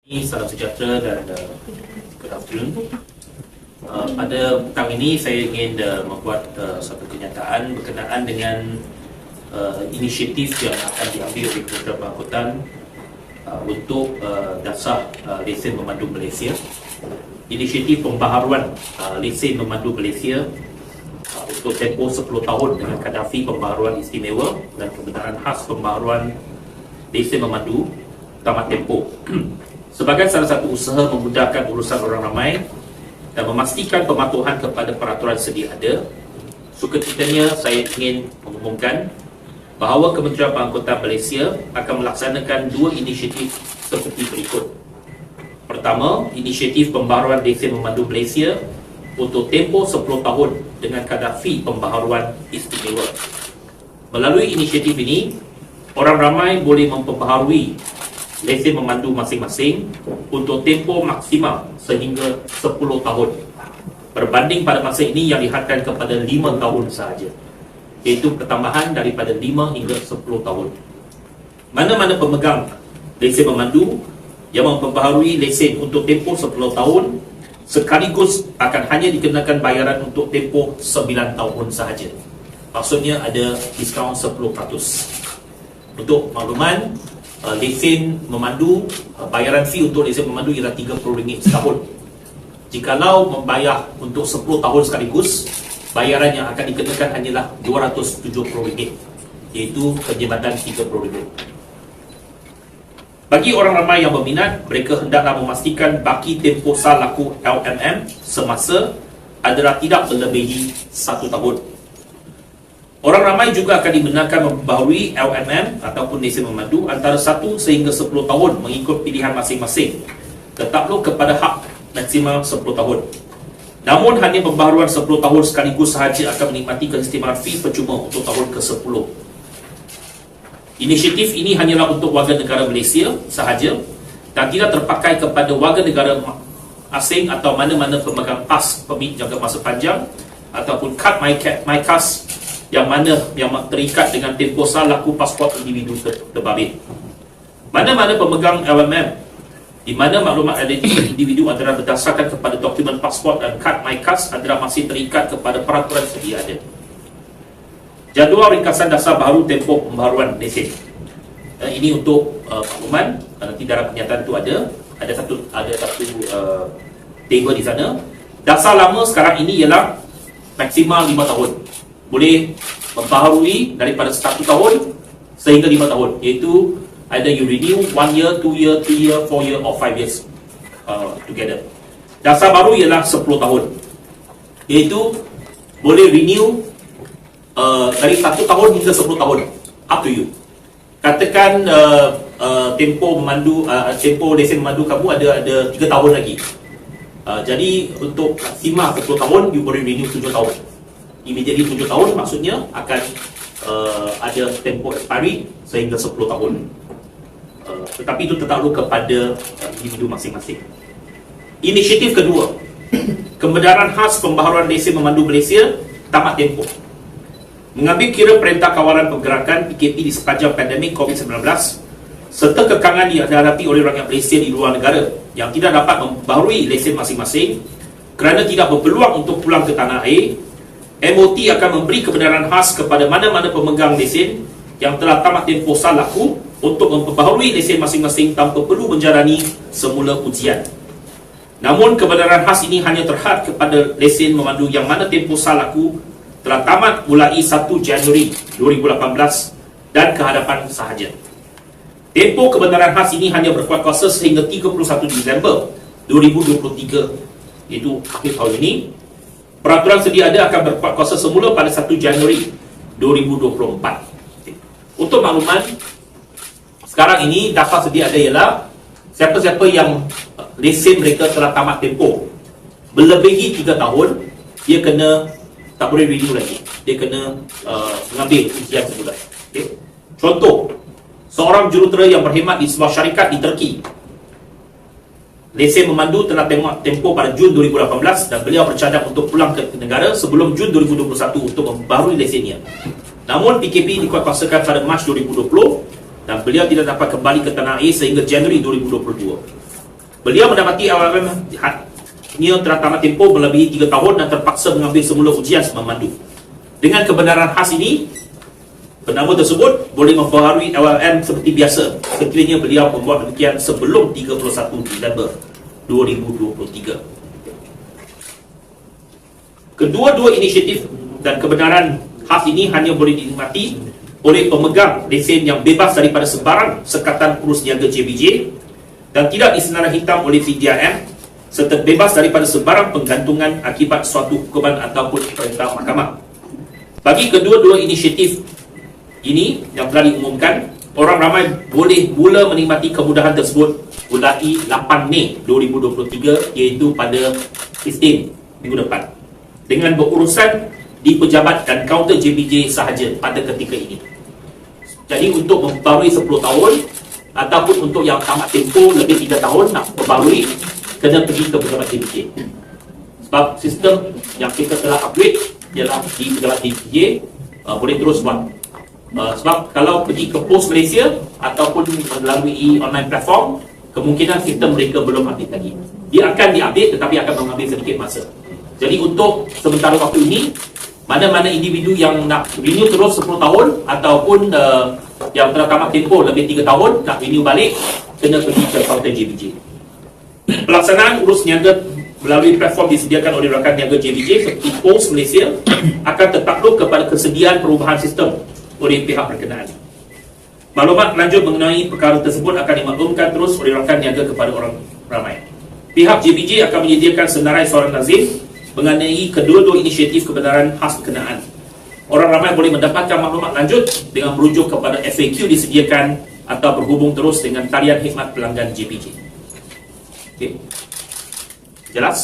Salam sejahtera dan good afternoon. Pada petang ini saya ingin membuat satu kenyataan berkenaan dengan inisiatif yang akan diambil oleh Kementerian Pengangkutan untuk dasar lesen memandu Malaysia. Inisiatif pembaharuan lesen memandu Malaysia untuk tempoh 10 tahun dengan kadar fee pembaharuan istimewa dan kebenaran khas pembaharuan lesen memandu tamat tempoh. Sebagai salah satu usaha memudahkan urusan orang ramai dan memastikan pematuhan kepada peraturan sedia ada, sukacitanya saya ingin mengumumkan bahawa Kementerian Pengangkutan Malaysia akan melaksanakan dua inisiatif seperti berikut. Pertama, inisiatif pembaharuan lesen memandu Malaysia untuk tempoh 10 tahun dengan kadar fee pembaharuan istimewa. Melalui inisiatif ini, orang ramai boleh memperbaharui lesen memandu masing-masing untuk tempoh maksimal sehingga 10 tahun berbanding pada masa ini yang dihadkan kepada 5 tahun sahaja, iaitu pertambahan daripada 5 hingga 10 tahun. Mana-mana pemegang lesen memandu yang memperbaharui lesen untuk tempoh 10 tahun sekaligus akan hanya dikenakan bayaran untuk tempoh 9 tahun sahaja. Maksudnya ada diskaun 10%. Untuk makluman, lesen memandu, bayaran fee untuk lesen memandu ialah RM30 setahun. Jikalau membayar untuk 10 tahun sekaligus, bayaran yang akan dikenakan hanyalah RM270, iaitu perkhidmatan RM30. Bagi orang ramai yang berminat, mereka hendaklah memastikan baki tempoh sal laku LMM semasa adalah tidak melebihi 1 tahun. Orang ramai juga akan dibenarkan memperbaharui LMM ataupun lesen memandu antara 1 sehingga 10 tahun mengikut pilihan masing-masing, tetakluk kepada hak maksimal 10 tahun. Namun hanya pembaharuan 10 tahun sekaligus sahaja akan menikmati keistimewaan fee percuma untuk tahun ke-10. Inisiatif ini hanyalah untuk warga negara Malaysia sahaja dan tidak terpakai kepada warga negara asing atau mana-mana pemegang pas permit jangka masa panjang ataupun kad MyCas yang terikat dengan tempoh sal laku pasport individu terbabit. Mana-mana pemegang LMM di mana maklumat identiti individu adalah berdasarkan kepada dokumen pasport dan kad MyCas adalah masih terikat kepada peraturan sedia ada. Jadual ringkasan dasar baru tempoh pembaharuan lesen. Ini untuk makluman, nanti dalam kenyataan itu ada satu table di sana. Dasar lama sekarang ini ialah maksimal 5 tahun. Boleh membaharui daripada 1 tahun sehingga 5 tahun, iaitu either you renew 1 year, 2 year, 3 year, 4 year or 5 years together. Dasar baru ialah 10 tahun, iaitu boleh renew dari 1 tahun hingga 10 tahun, up to you. Katakan tempoh lesen memandu kamu ada 3 tahun lagi, jadi untuk maksimal 10 tahun you boleh renew 7 tahun. Immediately 7 tahun maksudnya akan ada tempoh expiry sehingga 10 tahun. Tetapi itu tertakluk kepada individu masing-masing. Inisiatif kedua, kebenaran khas pembaharuan lesen memandu Malaysia tamat tempoh. Mengambil kira perintah kawalan pergerakan PKP di sepanjang pandemik COVID-19 serta kekangan dihadapi oleh rakyat Malaysia di luar negara yang tidak dapat membaharui lesen masing-masing kerana tidak berpeluang untuk pulang ke tanah air, MOT akan memberi kebenaran khas kepada mana-mana pemegang lesen yang telah tamat tempoh sal laku untuk memperbaharui lesen masing-masing tanpa perlu menjalani semula ujian. Namun kebenaran khas ini hanya terhad kepada lesen memandu yang mana tempoh sal laku telah tamat mulai 1 Januari 2018 dan kehadapan sahaja. Tempoh kebenaran khas ini hanya berkuat kuasa sehingga 31 Disember 2023, iaitu akhir tahun ini. Peraturan sedia ada akan berkuat kuasa semula pada 1 Januari 2024. Untuk makluman, sekarang ini daftar sedia ada ialah siapa-siapa yang lesen mereka telah tamat tempoh melebihi 3 tahun, dia kena tak boleh renew lagi. Dia kena mengambil ujian semula. Contoh, seorang jurutera yang berkhidmat di sebuah syarikat di Turki, lesen memandu telah tempoh pada Jun 2018 dan beliau bercadang untuk pulang ke negara sebelum Jun 2021 untuk membaharui lesennya. Namun PKP dikuatkuasakan pada Mac 2020 dan beliau tidak dapat kembali ke tanah air sehingga Januari 2022. Beliau mendapati awalnya telah tamat tempoh melebihi 3 tahun dan terpaksa mengambil semula ujian memandu. Dengan kebenaran khas ini, penama tersebut boleh mempengaruhi LLM seperti biasa sekiranya beliau membuat demikian sebelum 31 Disember 2023. Kedua-dua inisiatif dan kebenaran khas ini hanya boleh dinikmati oleh pemegang lesen yang bebas daripada sebarang sekatan urus niaga JBJ dan tidak disenarai hitam oleh CDIM serta bebas daripada sebarang penggantungan akibat suatu hukuman ataupun perintah mahkamah. Bagi kedua-dua inisiatif ini yang telah diumumkan, orang ramai boleh mula menikmati kemudahan tersebut mulai 8 Mei 2023, iaitu pada 15 minggu depan, dengan berurusan di pejabat dan kaunter JBJ sahaja pada ketika ini. Jadi untuk memperbarui 10 tahun ataupun untuk yang tamat tempoh lebih 3 tahun nak perbarui, kena pergi ke pejabat JBJ. Sebab sistem yang kita telah upgrade ialah di pejabat JBJ, boleh terus buat. Sebab kalau pergi ke Pos Malaysia ataupun melalui online platform, kemungkinan sistem mereka belum update lagi. Dia akan diupdate tetapi akan mengambil sedikit masa. Jadi untuk sementara waktu ini, mana-mana individu yang nak renew terus 10 tahun ataupun yang telah tamat tempoh lebih 3 tahun nak renew balik, kena pergi ke kaunter JBJ. Pelaksanaan urus niaga melalui platform disediakan oleh rakan niaga JBJ seperti Pos Malaysia akan tertakluk kepada kesediaan perubahan sistem oleh pihak berkenaan. Maklumat lanjut mengenai perkara tersebut akan dimaklumkan terus oleh rakan niaga kepada orang ramai. Pihak JBJ akan menyediakan senarai suara nazim mengenai kedua-dua inisiatif kebenaran khas berkenaan. Orang ramai boleh mendapatkan maklumat lanjut dengan merujuk kepada FAQ disediakan atau berhubung terus dengan talian khidmat pelanggan JBJ. Okey. Jelas?